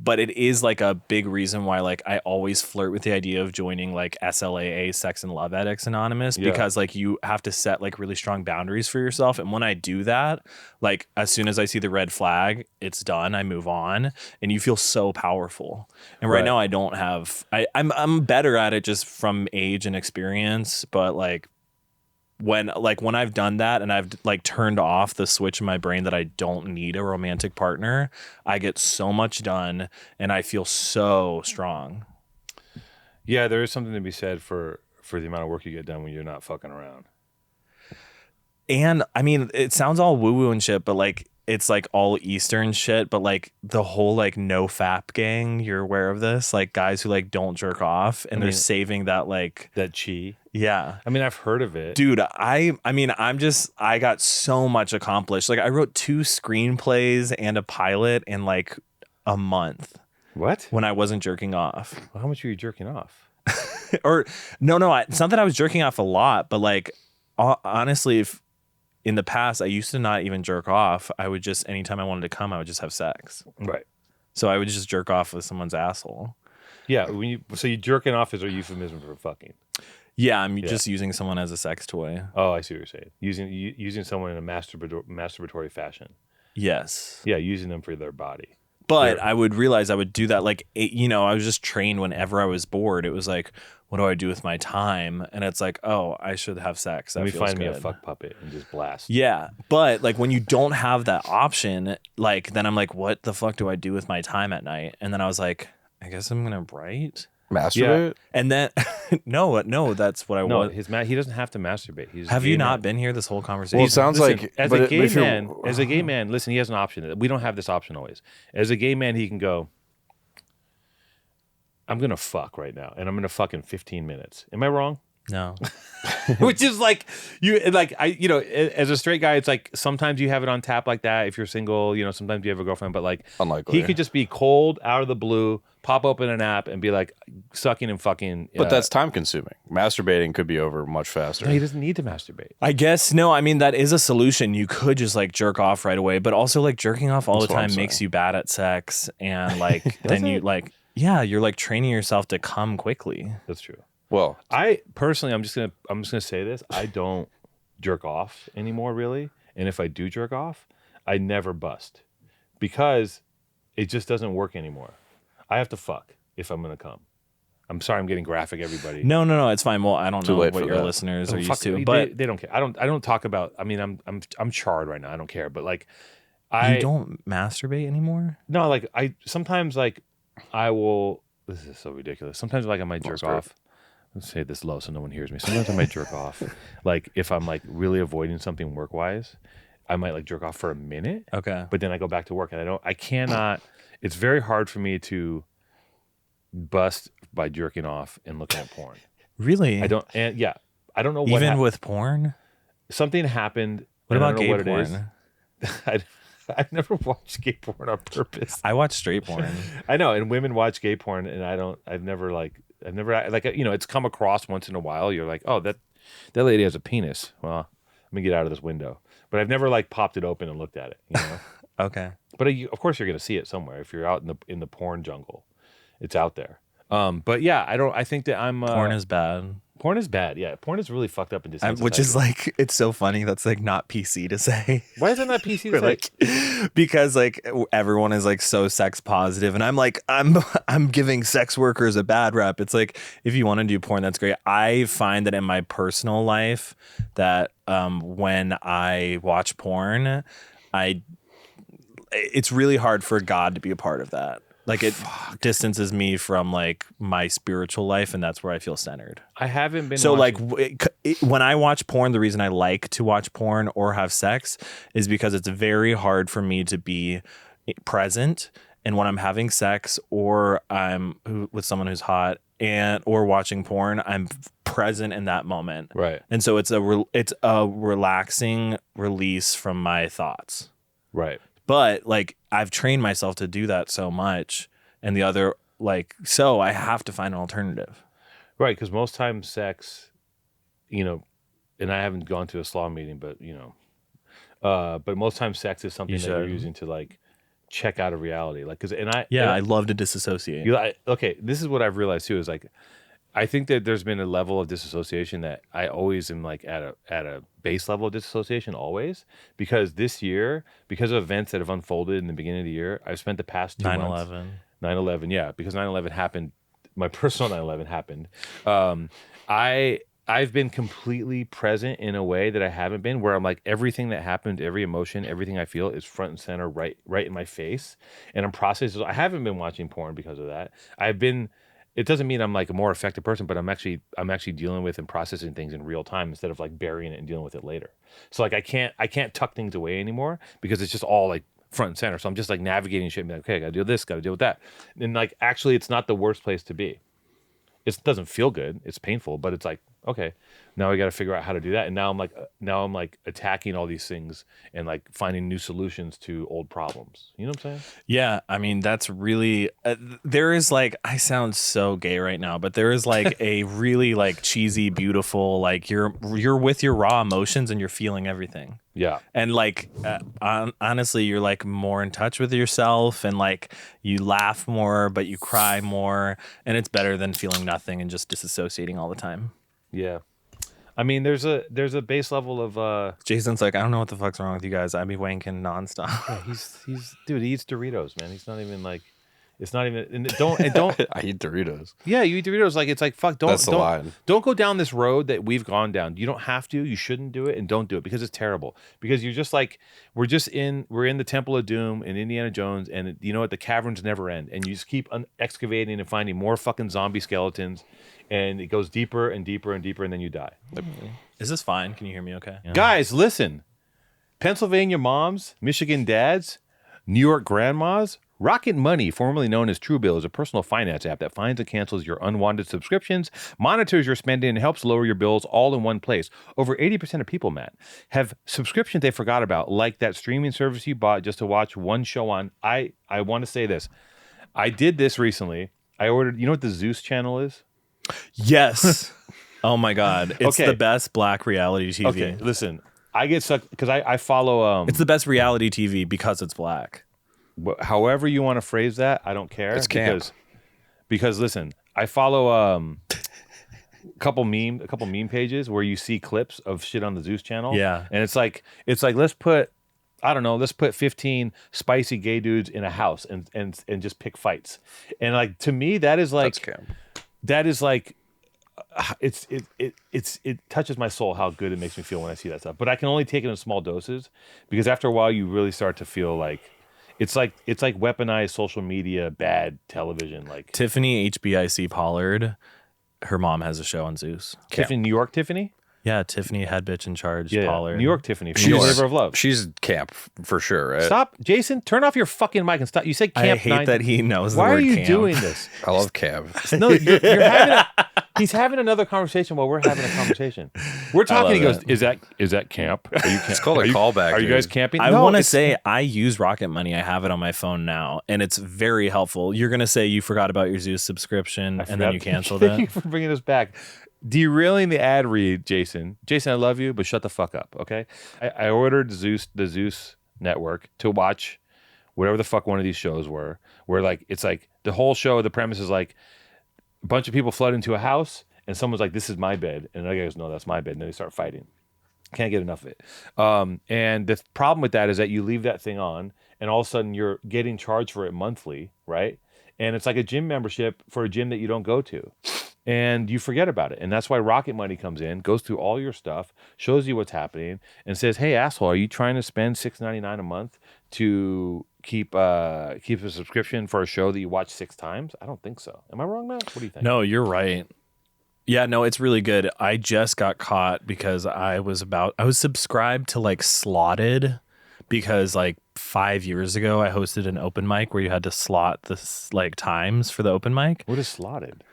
but it is like a big reason why like I always flirt with the idea of joining like SLAA, Sex and Love Addicts Anonymous, because like you have to set like really strong boundaries for yourself. And when I do that, like as soon as I see the red flag, it's done. I move on, and you feel so powerful. And right now I don't have. I'm better at it just from age and experience, but like. When I've done that and I've like turned off the switch in my brain that I don't need a romantic partner, I get so much done and I feel so strong. Yeah, there is something to be said for the amount of work you get done when you're not fucking around. And I mean, it sounds all woo-woo and shit, but like it's like all Eastern shit, but like the whole like no fap gang, you're aware of this? Like guys who like don't jerk off and they're saving that like that chi. Yeah. I mean, I've heard of it. Dude, I got so much accomplished. Like I wrote 2 screenplays and a pilot in like a month. What? When I wasn't jerking off. Well, how much were you jerking off? Or no, it's not that I was jerking off a lot, but like honestly, if in the past I used to not even jerk off. I would just, anytime I wanted to come, I would just have sex. Right. So I would just jerk off with someone's asshole. Yeah. So you jerking off is a euphemism for fucking. Yeah, I'm just using someone as a sex toy. Oh, I see what you're saying. Using someone in a masturbatory fashion. Yes. Yeah, using them for their body. But I would realize I would do that. Like, I was just trained whenever I was bored. It was like, what do I do with my time? And it's like, oh, I should have sex. That Let me feels find good. me a fuck puppet and just blast. Yeah. But like when you don't have that option, like then I'm like, what the fuck do I do with my time at night? And then I was like, I guess I'm going to write. Masturbate? Yeah. And then no, that's what I want. He doesn't have to masturbate. Have you not been here this whole conversation? Well, it sounds like as a gay man, listen, he has an option. We don't have this option always. As a gay man, he can go, I'm gonna fuck right now, and I'm gonna fuck in 15 minutes. Am I wrong? No. Which is like as a straight guy, it's like sometimes you have it on tap like that if you're single, sometimes you have a girlfriend, but like Unlikely. he could just be cold out of the blue, pop open an app and be like sucking and fucking. But that's time consuming. Masturbating could be over much faster. No, he doesn't need to masturbate. I guess no. I mean, that is a solution. You could just like jerk off right away, but also like jerking off all That's the what I'm time makes saying. you bad at sex, and like then you like you're like training yourself to come quickly. That's true. Well, I personally, I'm just gonna say this. I don't jerk off anymore, really. And if I do jerk off, I never bust because it just doesn't work anymore. I have to fuck if I'm gonna come. I'm sorry, I'm getting graphic, everybody. No, it's fine. Well, I don't Too know late what for your that. listeners are Fuck, used to, but they don't care. I don't talk about. I mean, I'm charred right now. I don't care. But like, you don't masturbate anymore. no, like I sometimes like I will. This is so ridiculous. Sometimes like I might jerk great. off. Let's say this low so no one hears me. Sometimes I might jerk off. Like if I'm like really avoiding something work wise, I might like jerk off for a minute. Okay. But then I go back to work and I cannot. It's very hard for me to bust by jerking off and looking at porn. Really? I don't. And yeah, I don't know what. Even with porn. Something happened. What and I about don't know gay what porn? it is. I've never watched gay porn on purpose. I watch straight porn. I know, and women watch gay porn, and I've never it's come across once in a while. You're like, oh, that lady has a penis. Well, let me get out of this window. But I've never like popped it open and looked at it. Okay. But of course, you're gonna see it somewhere if you're out in the porn jungle. It's out there. But yeah, I think that I'm. Porn is bad. Porn is bad. Yeah, porn is really fucked up and desensitizing. Which is like, it's so funny. That's like not PC to say. Why isn't that PC to Or, say? like, because like everyone is like so sex positive, and I'm like, I'm giving sex workers a bad rep. It's like, if you want to do porn, that's great. I find that in my personal life that when I watch porn, it's really hard for God to be a part of that. Like it distances me from like my spiritual life, and that's where I feel centered. I haven't been. So watching... like when I watch porn, the reason I like to watch porn or have sex is because it's very hard for me to be present. And when I'm having sex or I'm with someone who's hot or watching porn, I'm present in that moment. Right. And so it's a relaxing release from my thoughts. Right. But like I've trained myself to do that so much, and the other so I have to find an alternative. Right, because most times sex, and I haven't gone to a slaw meeting, but but most times sex is something that you're using to like check out of reality, like I love to disassociate. Okay, this is what I've realized too is like. I think that there's been a level of disassociation that I always am like at a base level of disassociation always, because this year, because of events that have unfolded in the beginning of the year, I've spent the past 2 months. 9/11, yeah, because 9/11 happened. My personal 9/11 happened. I've been completely present in a way that I haven't been, where I'm like everything that happened, every emotion, everything I feel is front and center, right in my face, and I'm processing. I haven't been watching porn because of that. It doesn't mean I'm like a more effective person, but I'm actually dealing with and processing things in real time instead of like burying it and dealing with it later. So like I can't tuck things away anymore because it's just all like front and center. So I'm just like navigating shit and be like, okay, I gotta deal with this, gotta deal with that. And like actually it's not the worst place to be. It doesn't feel good, it's painful, but it's like, okay, now I got to figure out how to do that. And now I'm like attacking all these things and like finding new solutions to old problems. You know what I'm saying? Yeah, I mean that's really there is like, I sound so gay right now, but there is like a really like cheesy, beautiful, like you're with your raw emotions and you're feeling everything. Yeah. And like honestly, you're like more in touch with yourself, and like you laugh more, but you cry more, and it's better than feeling nothing and just disassociating all the time. Yeah. I mean, there's a base level of Jason's like, I don't know what the fuck's wrong with you guys. I be wanking nonstop. Yeah, he's dude, he eats Doritos, man. He's not even like, it's not even, and don't I eat Doritos. Yeah, you eat Doritos. Like, it's like, fuck, That's the line. Don't go down this road that we've gone down. You don't have to, you shouldn't do it, and don't do it because it's terrible. Because you're just like, we're in the Temple of Doom in Indiana Jones, and you know what, the caverns never end, and you just keep excavating and finding more fucking zombie skeletons, and it goes deeper and deeper and deeper, and then you die. Is this fine? Can you hear me okay? Yeah. Guys, listen. Pennsylvania moms, Michigan dads, New York grandmas, Rocket Money, formerly known as Truebill, is a personal finance app that finds and cancels your unwanted subscriptions, monitors your spending, and helps lower your bills all in one place. Over 80% of people, Matt, have subscriptions they forgot about, like that streaming service you bought just to watch one show on. I want to say this. I did this recently. I ordered, you know what the Zeus channel is? Yes. Oh my God. It's Okay. the best black reality TV. Okay, listen. I get sucked because I follow. It's the best reality TV because it's black. However you want to phrase that, I don't care. It's camp. Because listen, I follow a couple meme pages where you see clips of shit on the Zeus channel. Yeah. And it's like let's put 15 spicy gay dudes in a house and just pick fights. And like to me that is like That's camp. that is like it touches my soul how good it makes me feel when I see that stuff. But I can only take it in small doses because after a while you really start to feel like it's like weaponized social media, bad television. Like Tiffany HBIC Pollard, her mom has a show on Zeus. Tiffany, New York Tiffany? Yeah, Tiffany head bitch in charge Yeah, Pollard. New York Tiffany. She's Labor of Love. She's camp for sure, right? Stop, Jason. Turn off your fucking mic and stop. You said I camp. hate that he knows the Why word are you camp. doing this? I love camp. No, you're having. He's having another conversation while we're having a conversation. We're talking. He goes, "Is that camp? Are you camp? It's called a callback. Are you dude. guys camping?" I No, want to it's- say I use Rocket Money. I have it on my phone now, and it's very helpful. You're going to say you forgot about your Zeus subscription, and then you canceled Thank it. you for bringing us back. Derailing the ad read, Jason. Jason, I love you, but shut the fuck up, okay? I ordered the Zeus network to watch whatever the fuck one of these shows were, where like it's like the whole show, the premise is like a bunch of people flood into a house, and someone's like, "This is my bed," and the other guy goes, "No, that's my bed," and then they start fighting. Can't get enough of it. And the problem with that is that you leave that thing on, and all of a sudden you're getting charged for it monthly, right? And it's like a gym membership for a gym that you don't go to. And you forget about it. And that's why Rocket Money comes in, goes through all your stuff, shows you what's happening, and says, "Hey, asshole, are you trying to spend $6.99 a month to keep a subscription for a show that you watch 6 times?" I don't think so. Am I wrong, Matt? What do you think? No, you're right. Yeah, no, it's really good. I just got caught because I was subscribed to like Slotted because like 5 years ago I hosted an open mic where you had to slot the like times for the open mic. What is Slotted?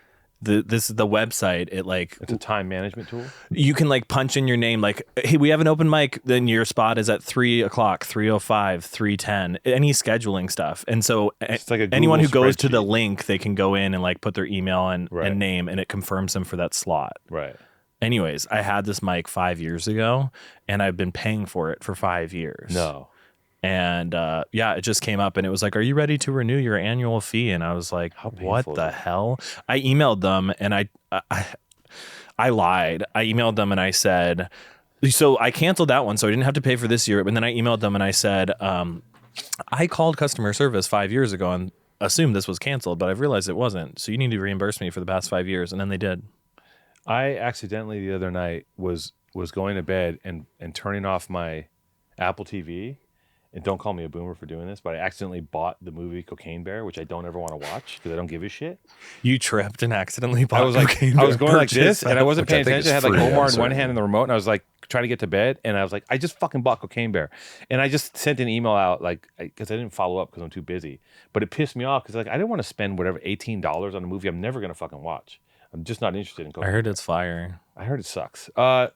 This is the website. It's a time management tool. You can like punch in your name, like, "Hey, we have an open mic." Then your spot is at 3:00, 3:05, 3:10. Any scheduling stuff, and so It's like a anyone who Google goes to the spreadsheet. link, they can go in and like put their email and name, and it confirms them for that slot. Right. Anyways, I had this mic 5 years ago, and I've been paying for it for 5 years. No. And yeah, it just came up and it was like, "Are you ready to renew your annual fee?" And I was like, painful "What is the it? hell?" I emailed them and I lied. I emailed them and I said, so I canceled that one, so I didn't have to pay for this year. But then I emailed them and I said, "I called customer service 5 years ago and assumed this was canceled, but I've realized it wasn't. So you need to reimburse me for the past 5 years." And then they did. I accidentally the other night was going to bed and turning off my Apple TV. And don't call me a boomer for doing this, but I accidentally bought the movie Cocaine Bear, which I don't ever want to watch because I don't give a shit. You tripped and accidentally bought I was like, Cocaine I was Bear going like purchase. this, and I wasn't Which I paying think attention. I is had like free, Omar in also. one hand and the remote, and I was like trying to get to bed, and I was like, I just fucking bought Cocaine Bear, and I just sent an email out like because I didn't follow up because I'm too busy. But it pissed me off because like I didn't want to spend whatever $18 on a movie I'm never gonna fucking watch. I'm just not interested in Cocaine I heard it's fire. I heard it sucks.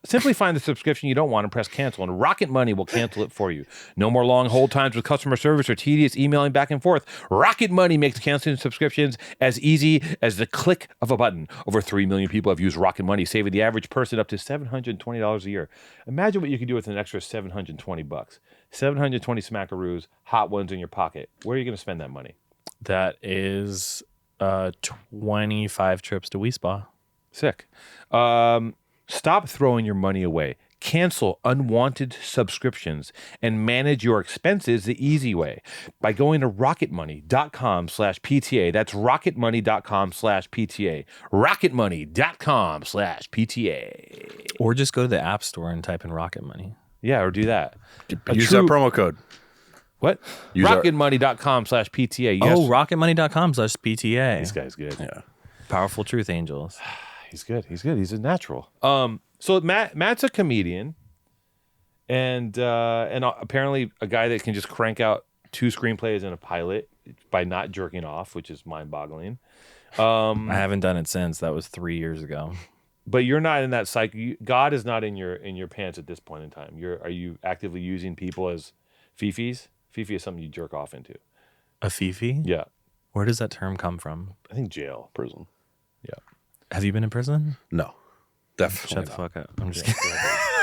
Simply find the subscription you don't want and press cancel, and Rocket Money will cancel it for you. No more long hold times with customer service or tedious emailing back and forth. Rocket Money makes canceling subscriptions as easy as the click of a button. Over 3 million people have used Rocket Money, saving the average person up to $720 a year. Imagine what you could do with an extra $720. 720 smackaroos, hot ones in your pocket. Where are you going to spend that money? That is 25 trips to Wii Spa. Sick. Stop throwing your money away. Cancel unwanted subscriptions and manage your expenses the easy way by going to rocketmoney.com/PTA. That's rocketmoney.com/PTA. Rocketmoney.com/PTA. Or just go to the App Store and type in Rocket Money. Yeah, or do that. Use that promo code. What? Use our- Rocketmoney.com/PTA. Yes. Oh, rocketmoney.com/PTA. This guy's good. Yeah. Powerful truth angels. He's good. He's good. He's a natural. So Matt's a comedian, and apparently a guy that can just crank out 2 screenplays and a pilot. by not jerking off, which is mind-boggling. I haven't done it since. That was 3 years ago. But you're not in that cycle. God is not in your pants at this point in time. Are you actively using people as Fifis? Fifi is something you jerk off into. A Fifi? Yeah. Where does that term come from? I think jail. Prison. Yeah. Have you been in prison? No, definitely Shut the not. fuck up. I'm just kidding.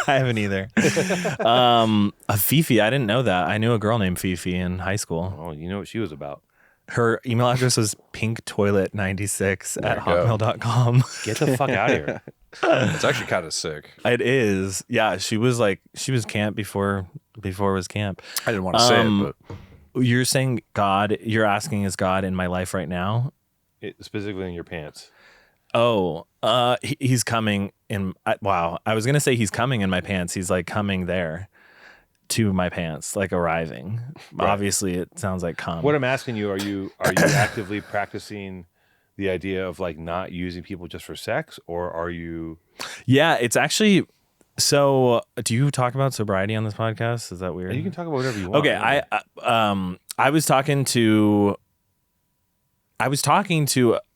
I haven't either. A Fifi, I didn't know that. I knew a girl named Fifi in high school. Oh, you know what she was about. Her email address was pinktoilet96 at you go. hotmail.com. Get the fuck out of here. It's actually kind of sick. It is. Yeah, she was camp before it was camp. I didn't want to say it, but You're saying God, you're asking is God in my life right now? Specifically in your pants. Oh, he's coming in. Wow. I was going to say he's coming in my pants. He's like coming there to my pants, like arriving. Right. Obviously it sounds like come. What I'm asking you, are you actively practicing the idea of like not using people just for sex, or are you? Yeah, it's actually. So, do you talk about sobriety on this podcast? Is that weird? You can talk about whatever you want. Okay, I was talking to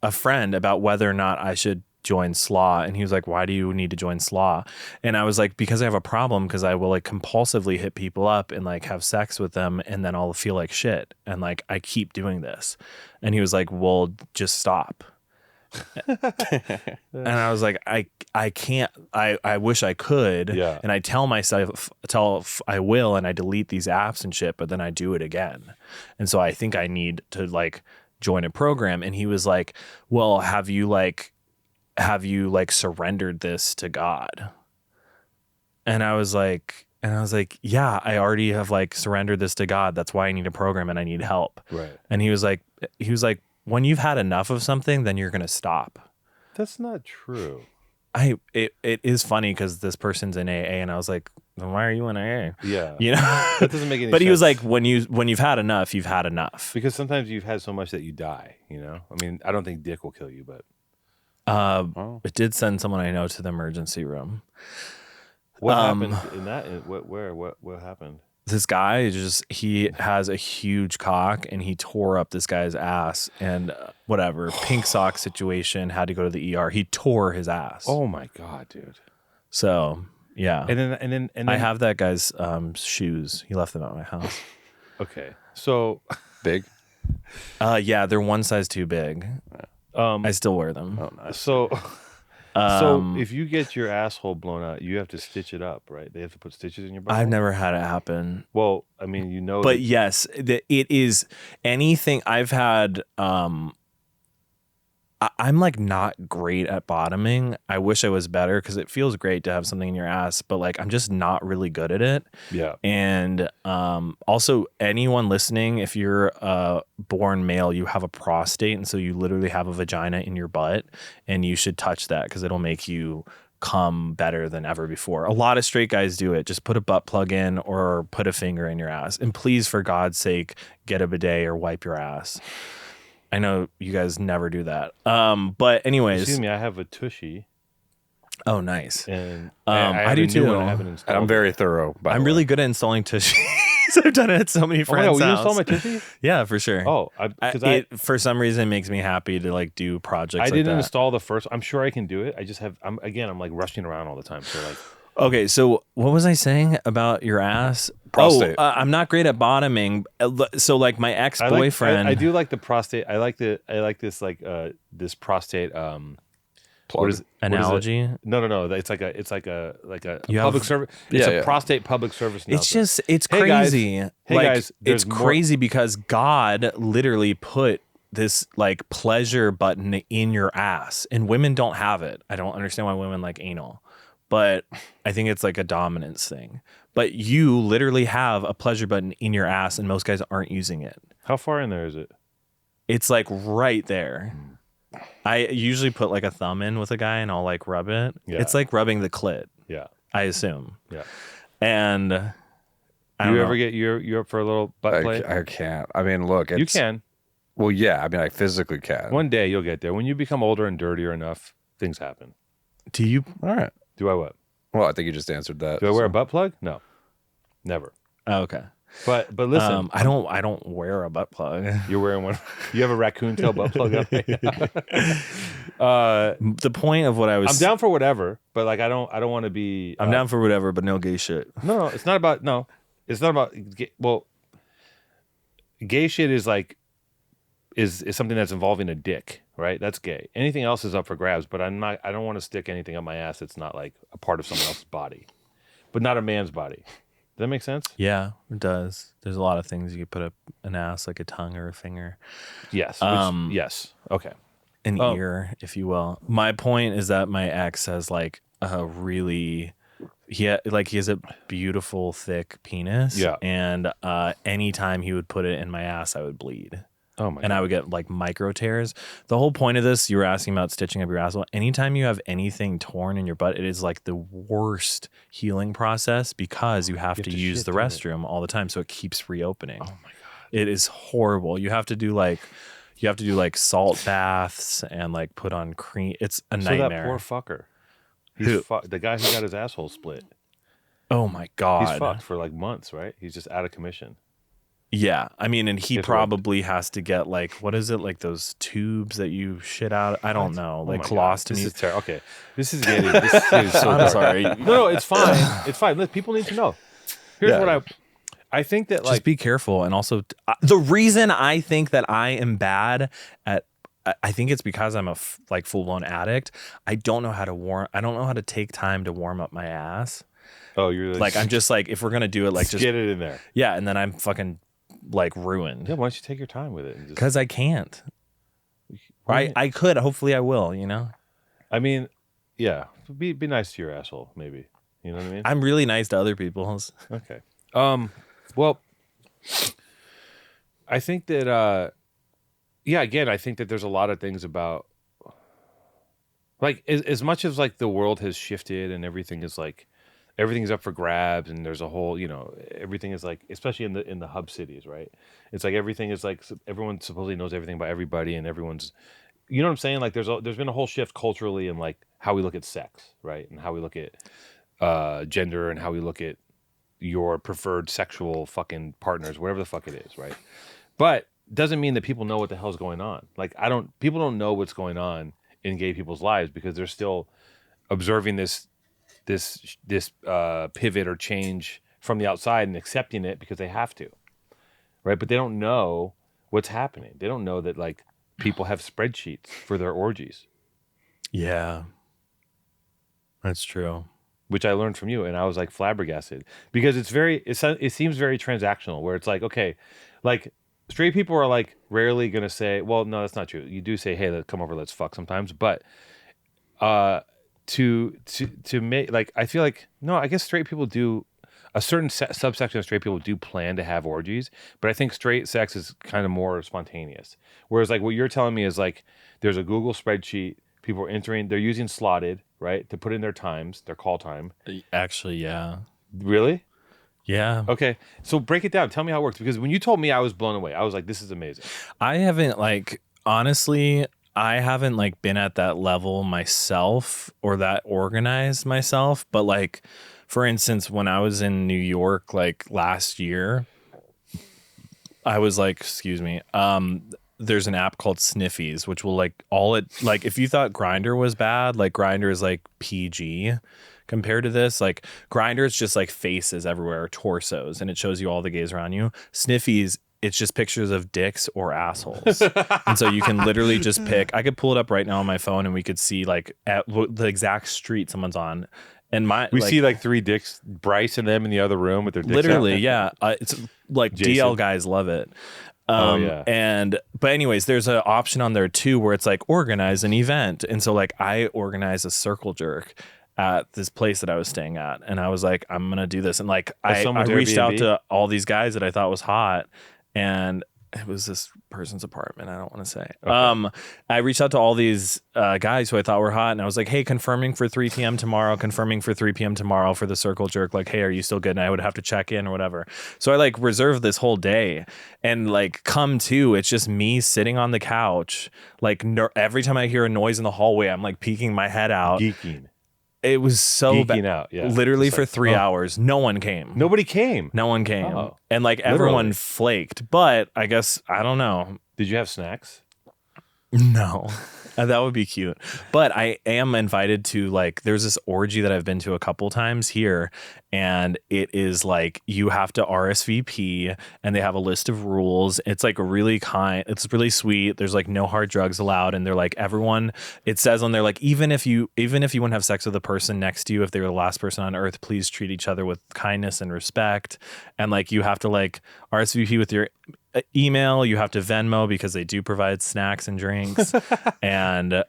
a friend about whether or not I should join SLAW, and he was like, "Why do you need to join SLAW?" And I was like, "Because I have a problem, because I will like compulsively hit people up and like have sex with them, and then I'll feel like shit, and like I keep doing this." And he was like, "Well, just stop." And I was like, I can't. I wish I could. Yeah. And I tell myself I will, and I delete these apps and shit, but then I do it again. And so I think I need to like join a program. And he was like, "Well, have you surrendered this to God?" And I was like, "Yeah, I already have like surrendered this to God. That's why I need a program and I need help." Right. And he was like, "When you've had enough of something, then you're going to stop." That's not true. It is funny because this person's in AA, and I was like, "Then why are you in AA?" Yeah. You know, That doesn't make any sense. But he was like, "When you've had enough, you've had enough." Because sometimes you've had so much that you die, you know? I mean, I don't think dick will kill you, but It did send someone I know to the emergency room. what happened in that? What happened? This guy he has a huge cock, and he tore up this guy's ass, and whatever pink sock situation, had to go to the ER. He tore his ass. Oh my God, dude. So yeah. And then I have that guy's shoes. He left them at my house. okay. So big. Yeah, they're one size too big. I still wear them. Oh, nice. so if you get your asshole blown out, you have to stitch it up, right? They have to put stitches in your body. I've never had it happen. Well, I mean, you know, But yes, it is anything I've had. I'm like not great at bottoming. I wish I was better because it feels great to have something in your ass, but like I'm just not really good at it. yeah. And also, anyone listening, if you're a born male, you have a prostate, and so you literally have a vagina in your butt, and you should touch that because it'll make you come better than ever before. A lot of straight guys do it. Just put a butt plug in or put a finger in your ass, and please, for God's sake, get a bidet or wipe your ass. I know you guys never do that. But anyways. Excuse me, I have a tushy. Oh, nice. And I do too. I haven't installed. And I'm very thorough. By I'm the really way. good at installing tushies. I've done it at so many Oh my friends' God, will you house. install my tushy? Yeah, for sure. Oh, For some reason, it makes me happy to like do projects. I like didn't that. install the first. I'm sure I can do it. I just have. I'm like rushing around all the time. So like. Okay, so what was I saying about your ass? Prostate. Oh, I'm not great at bottoming. So like my ex-boyfriend. I do like the prostate. I like this like this prostate Plug. what is analogy. No. It's like a You public have- service. It's a Yeah. prostate public service. It's Hey, guys. crazy. Hey, like, guys, there's it's more- crazy because God literally put this like pleasure button in your ass, and women don't have it. I don't understand why women like anal, but I think it's like a dominance thing. But you literally have a pleasure button in your ass, and most guys aren't using it. How far in there is it? It's like right there. I usually put like a thumb in with a guy, and I'll like rub it. Yeah. It's like rubbing the clit, Yeah. I assume. Yeah. And I Do don't you know. ever get you up for a little butt play? I can't. I mean, look. It's, You can. Well, yeah. I mean, I physically can. One day you'll get there. When you become older and dirtier enough, things happen. Do you? All right. Do I what? Well, I think you just answered that. Do I wear a so. butt plug? No. Never. Oh, okay. But listen, I don't wear a butt plug. You're wearing one. You have a raccoon tail butt plug on right now. The point of what I was I'm down for whatever, but like I don't want to be. I'm down for whatever, but no gay shit. No, it's not about well, gay shit is like is something that's involving a dick, right? That's gay. Anything else is up for grabs, but I don't want to stick anything up my ass that's not like a part of someone else's body, but not a man's body. Does that make sense? Yeah, it does. There's a lot of things you could put up an ass, like a tongue or a finger. Yes. Yes. Okay. An ear, if you will. My point is that my ex has like a really he has a beautiful thick penis. Yeah. And anytime he would put it in my ass, I would bleed. Oh my God. And I would get like micro tears. The whole point of this, you were asking about stitching up your asshole. Anytime you have anything torn in your butt, it is like the worst healing process because you have to use the restroom all the time. So it keeps reopening. Oh my God. It is horrible. You have to do like salt baths and like put on cream. It's a nightmare. So that poor fucker. The guy who got his asshole split. Oh my God. He's fucked for like months, right? He's just out of commission. Yeah. I mean, and he probably has to get like, what is it? Like those tubes that you shit out. I don't know. Like colostomy. This is terrible. Okay. This is so I'm sorry. No, it's fine. It's fine. Look, people need to know. Here's what I think that like. Just be careful. And also the reason I think that I am bad at, I think it's because I'm a like full blown addict. I don't know how to take time to warm up my ass. Oh, you're like, I'm just like, if we're going to do it, like just get it in there. Yeah. And then I'm fucking like ruined. Yeah, why don't you take your time with it? Because I can't. I could. Hopefully, I will. You know. I mean, yeah. Be nice to your asshole, maybe. You know what I mean? I'm really nice to other people's. Okay. Well, I think that. Yeah. Again, I think that there's a lot of things about. Like as much as like the world has shifted and everything is like. Everything's up for grabs, and there's a whole, everything is like, especially in the hub cities, right? It's like everything is like everyone supposedly knows everything about everybody, and everyone's, you know what I'm saying? Like there's been a whole shift culturally in like how we look at sex, right, and how we look at gender, and how we look at your preferred sexual fucking partners, whatever the fuck it is, right? But doesn't mean that people know what the hell's going on. Like people don't know what's going on in gay people's lives because they're still observing this pivot or change from the outside and accepting it because they have to, right? But they don't know what's happening. They don't know that like people have spreadsheets for their orgies. Yeah, that's true. Which I learned from you, and I was like flabbergasted because it seems very transactional. Where it's like, okay, like straight people are like rarely gonna say, well, no, that's not true. You do say, hey, let's come over, let's fuck sometimes, but to make like I feel like no, I guess straight people do a certain subsection of straight people do plan to have orgies, but I think straight sex is kind of more spontaneous. Whereas like what you're telling me is like there's a Google spreadsheet, people are entering, they're using Slotted, right, to put in their times, their call time. Actually, yeah. Really? Yeah. Okay, so break it down. Tell me how it works because when you told me, I was blown away. I was like, this is amazing. I haven't honestly. I haven't been at that level myself or that organized myself. But like, for instance, when I was in New York, like last year, I was like, excuse me, there's an app called Sniffies, which will if you thought Grindr was bad, like Grindr is like PG compared to this. Like Grindr is just like faces everywhere, torsos, and it shows you all the gays around you. Sniffies, it's just pictures of dicks or assholes. And so you can literally just pick. I could pull it up right now on my phone and we could see like at the exact street someone's on. And we see like three dicks, Bryce and them in the other room with their dicks literally, out. yeah. It's like Jason. DL guys love it. Yeah. But anyways, there's an option on there too where it's like organize an event. And so like I organized a circle jerk at this place that I was staying at. And I was like, I'm going to do this. And like I reached out to all these guys that I thought was hot. And it was this person's apartment. I don't want to say. Okay. I reached out to all these guys who I thought were hot, and I was like, "Hey, confirming for 3 p.m. tomorrow. Confirming for 3 p.m. tomorrow for the circle jerk. Like, hey, are you still good?" And I would have to check in or whatever. So I like reserved this whole day, and like come to, it's just me sitting on the couch. Like every time I hear a noise in the hallway, I'm like peeking my head out. Geeking. It was so Geeking bad. out, yeah. Literally Just for like, 3 hours, no one came. Nobody came. No one came. Oh, And like everyone literally. flaked. But I guess, I don't know. Did you have snacks? No. That would be cute. But I am invited to, like, there's this orgy that I've been to a couple times here, and it is like you have to RSVP, and they have a list of rules. It's like it's really sweet. There's like no hard drugs allowed, and they're like everyone, it says on there, like even if you wouldn't have sex with the person next to you, if they were the last person on earth, please treat each other with kindness and respect. And like you have to like RSVP with your email, you have to Venmo because they do provide snacks and drinks. And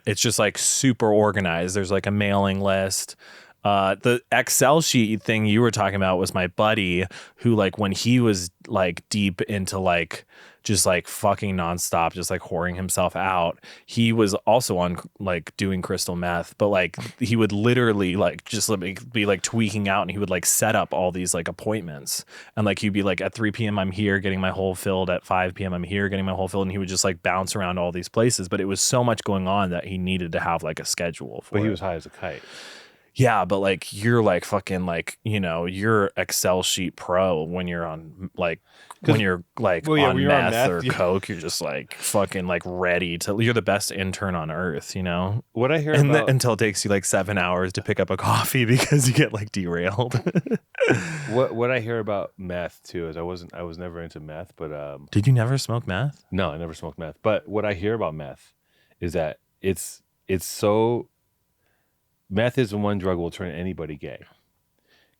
it's just like super organized. There's like a mailing list. The Excel sheet thing you were talking about was my buddy who, like, when he was like deep into like just like fucking nonstop, just like whoring himself out, he was also on like doing crystal meth, but like he would literally like just be like tweaking out, and he would like set up all these like appointments, and like he'd be like at 3 p.m. I'm here getting my hole filled, at 5 p.m. I'm here getting my hole filled, and he would just like bounce around all these places. But it was so much going on that he needed to have like a schedule for But he it. was high as a kite. Yeah, but like you're like fucking like, you know, you're Excel sheet pro when you're on like when you're like Well, yeah, on when you're on meth meth, or yeah. coke, you're just like fucking like ready to. You're the best intern on earth, you know. What I hear And about until it takes you like 7 hours to pick up a coffee because you get like derailed. what I hear about meth too is I was never into meth, but Did you never smoke meth? no, I never smoked meth. But what I hear about meth is that it's so meth is the one drug will turn anybody gay.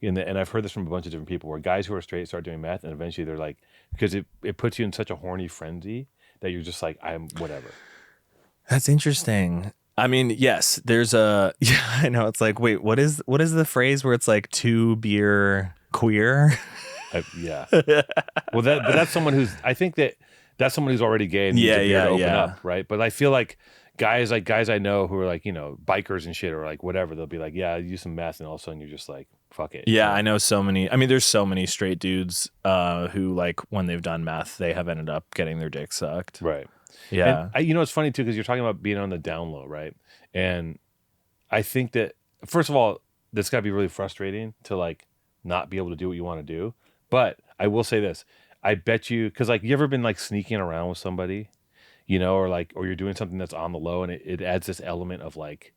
And I've heard this from a bunch of different people where guys who are straight start doing meth, and eventually they're like, because it puts you in such a horny frenzy that you're just like, I'm whatever. That's interesting. I mean, yes, there's a yeah, I know. It's like, wait, what is the phrase where it's like 2 beer queer? Yeah. Well, but that's someone who's, I think that's someone who's already gay and needs a beer to open up, right? But I feel like guys I know who are like, you know, bikers and shit, or like whatever, they'll be like, yeah, use some meth, and all of a sudden you're just like, fuck it. Yeah, I know so many. I mean, there's so many straight dudes who like when they've done meth, they have ended up getting their dick sucked. Right. Yeah. And you know, it's funny too, because you're talking about being on the down low, right? And I think that, first of all, that's got to be really frustrating to like not be able to do what you want to do. But I will say this, I bet you, because like, you ever been like sneaking around with somebody, you know, or you're doing something that's on the low, and it adds this element of like,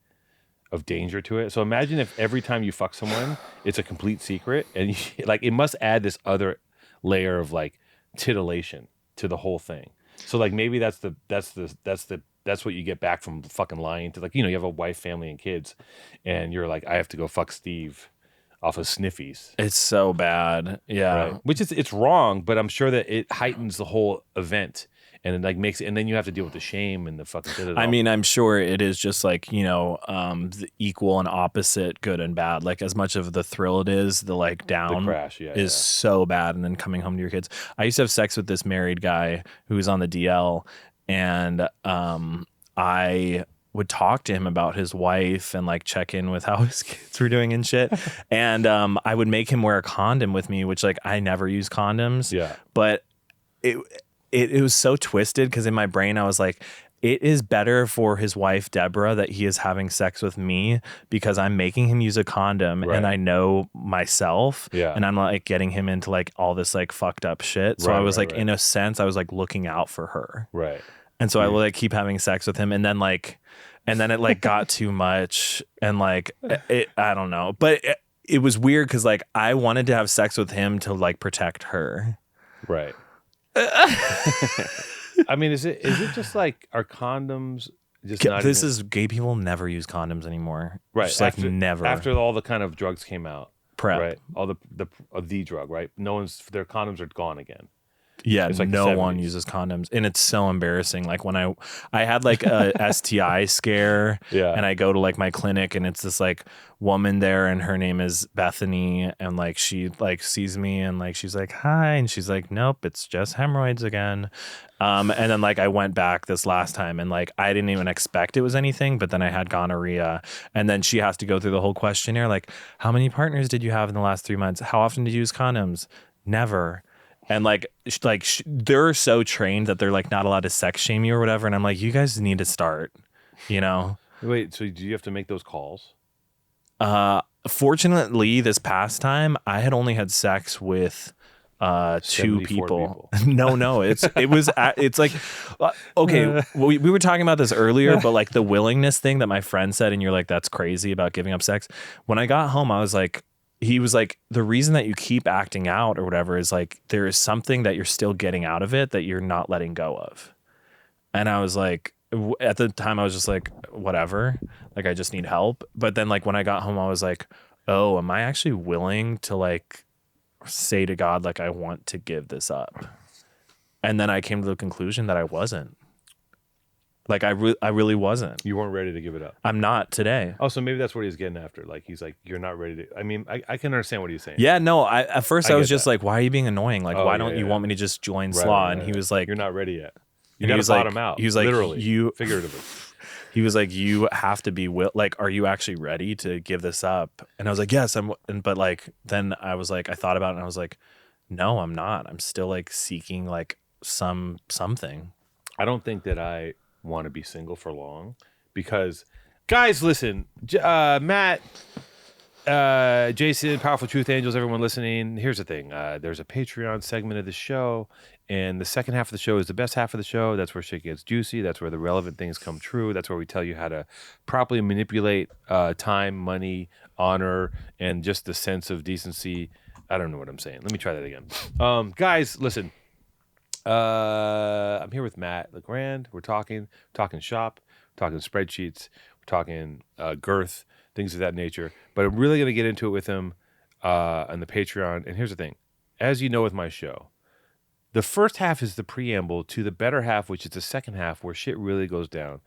of danger to it. So imagine if every time you fuck someone, it's a complete secret, and like it must add this other layer of like titillation to the whole thing. So like maybe that's what you get back from fucking lying to, like, you know, you have a wife, family, and kids, and you're like, I have to go fuck Steve off of Sniffies. It's so bad. Yeah. Right? Which is, it's wrong, but I'm sure that it heightens the whole event. And it like makes it, and then you have to deal with the shame and the fucking. I mean, I'm sure it is just like, you know, the equal and opposite good and bad. Like as much of the thrill it is, the like down the crash, is so bad. And then coming home to your kids. I used to have sex with this married guy who was on the DL, and I would talk to him about his wife and like check in with how his kids were doing and shit. And I would make him wear a condom with me, which like I never use condoms. Yeah. But it was so twisted because in my brain I was like, it is better for his wife Deborah that he is having sex with me because I'm making him use a condom, right. and I know myself, and I'm like getting him into like all this like fucked up shit. So I was like, in a sense, I was like looking out for her, right? And so I would like keep having sex with him, and then it like got too much, and like I don't know, but it was weird because like I wanted to have sex with him to like protect her, right? I mean, is it just like, are condoms just not this is gay people never use condoms anymore, right? Just like never, after all the kind of drugs came out, PrEP, right? All the drug, right? Their condoms are gone again. Yeah, it's like no one uses condoms, and it's so embarrassing. Like when I had like a STI scare, and I go to like my clinic, and it's this like woman there, and her name is Bethany, and like she like sees me, and like she's like, hi, and she's like, nope, it's just hemorrhoids again. And then like I went back this last time, and like I didn't even expect it was anything, but then I had gonorrhea, and then she has to go through the whole questionnaire, like, how many partners did you have in the last 3 months? How often did you use condoms? Never. And like they're so trained that they're like not allowed to sex shame you or whatever. And I'm like, you guys need to start, you know? Wait, so do you have to make those calls? Fortunately, this past time, I had only had sex with 2 people. No, it's like okay. We were talking about this earlier, but like the willingness thing that my friend said, and you're like, that's crazy about giving up sex. When I got home, I was like, he was like, the reason that you keep acting out or whatever is like there is something that you're still getting out of it that you're not letting go of. And I was like, at the time I was just like, whatever, like I just need help. But then like when I got home, I was like, oh, am I actually willing to like say to God, like, I want to give this up? And then I came to the conclusion that I wasn't. Like I really wasn't. You weren't ready to give it up. I'm not today. Oh, so maybe that's what he's getting after. Like he's like, you're not ready to. I mean, I can understand what he's saying. Yeah, no. At first I was just like, why are you being annoying? Like, why don't you want me to just join Slaw? And he was like, you're not ready yet. You got to bottom out. He was like, literally, you figuratively. He was like, you have to be like, are you actually ready to give this up? And I was like, yes, but like, then I was like, I thought about it and I was like, no, I'm not. I'm still like seeking like something. I don't think that I want to be single for long because, guys, listen, Matt, Jason, Powerful Truth Angels, everyone listening. Here's the thing. There's a Patreon segment of the show, and the second half of the show is the best half of the show. That's where shit gets juicy. That's where the relevant things come true. That's where we tell you how to properly manipulate time, money, honor, and just the sense of decency. I don't know what I'm saying. Let me try that again. Guys, listen. I'm here with Matt LeGrande. We're talking shop, talking spreadsheets, we're talking girth, things of that nature. But I'm really going to get into it with him on the Patreon. And here's the thing. As you know with my show, the first half is the preamble to the better half, which is the second half where shit really goes down.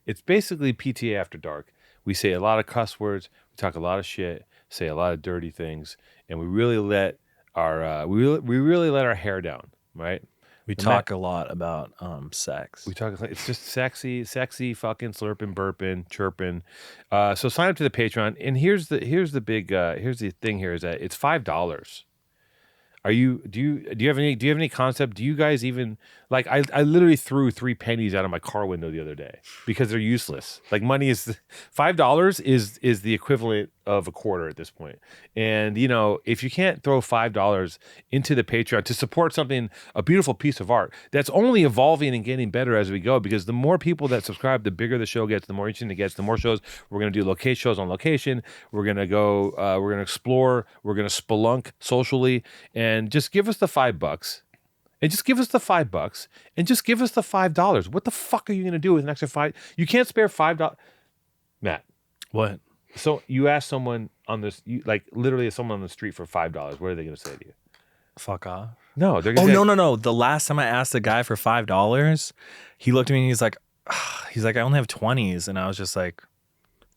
It's basically PTA After Dark. We say a lot of cuss words, we talk a lot of shit, say a lot of dirty things, and we really let our we really let our hair down, right? We talk a lot about sex. We talk. It's just sexy, fucking slurping, burping, chirping. So sign up to the Patreon. And here's the thing. Here is that it's $5. Do you have any concept? Do you guys even like? I literally threw 3 pennies out of my car window the other day because they're useless. Like money is $5 is the equivalent of a quarter at this point. And you know, if you can't throw $5 into the Patreon to support something, a beautiful piece of art that's only evolving and getting better as we go, because the more people that subscribe, the bigger the show gets, the more interesting it gets, the more shows we're going to do. Shows on location. We're going to go. We're going to explore. We're going to spelunk socially, and just give us the $5. And just give us the $5 and just give us the $5. What the fuck are you going to do with an extra $5? You can't spare $5. Matt. What? So you ask someone on this, like literally someone on the street for $5. What are they going to say to you? Fuck off. No, they're going to say, no. The last time I asked a guy for $5, he looked at me and he's like, I only have 20s. And I was just like,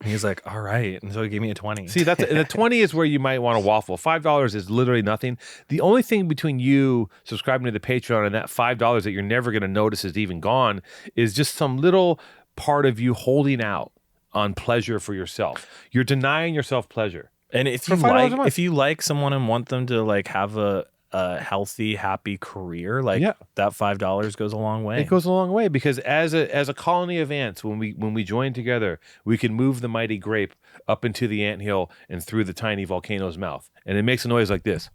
he's like, all right. And so he gave me a 20. See, the 20 is where you might want to waffle. $5 is literally nothing. The only thing between you subscribing to the Patreon and that $5 that you're never going to notice is even gone is just some little part of you holding out on pleasure for yourself. You're denying yourself pleasure. And if you like someone and want them to like have a healthy, happy career, like that $5 goes a long way. It goes a long way because as a colony of ants, when we join together, we can move the mighty grape up into the anthill and through the tiny volcano's mouth, and it makes a noise like this.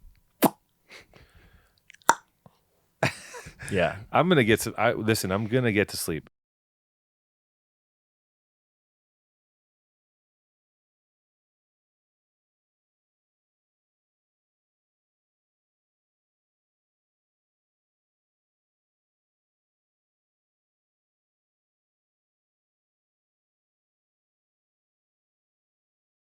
Yeah, I'm gonna get to sleep.